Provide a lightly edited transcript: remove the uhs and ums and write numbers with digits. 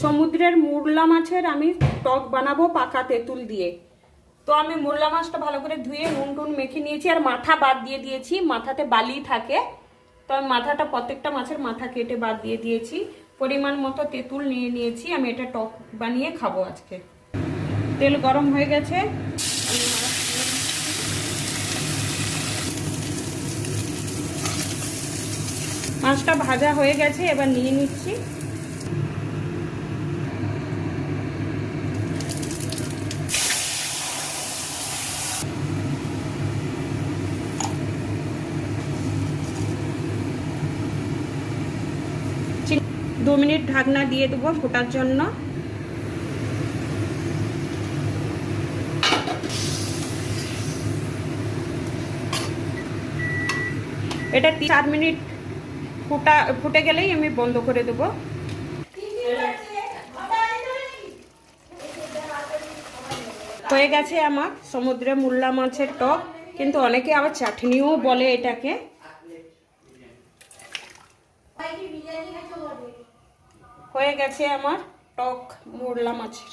সমুদ্রের মুরলা মাছের আমি টক বানাবো পাকা তেঁতুল দিয়ে। তো আমি মুরলা মাছটা ভালো করে ধুয়ে নুন টুন মেখে নিয়েছি, আর মাথা বাদ দিয়ে দিয়েছি, মাথাতে বালি থাকে। তো আমি মাথাটা, প্রত্যেকটা মাছের মাথা কেটে বাদ দিয়ে দিয়েছি। পরিমাণ মতো তেঁতুল নিয়ে নিয়েছি, আমি এটা টক বানিয়ে খাবো আজকে। তেল গরম হয়ে গেছে, মাছটা ভাজা হয়ে গেছে, এবার নিয়ে নিচ্ছি। দু মিনিট ঢাকনা দিয়ে দেবো ফোটার জন্য। এটা 4 মিনিট ফুটে গেলেই আমি বন্ধ করে দেবো। হয়ে গেছে আমার সমুদ্রে মুরলা মাছের টক, কিন্তু অনেকে আবার চাটনিও বলে এটাকে। হয়ে গেছে আমার টক মুরলা মাছের।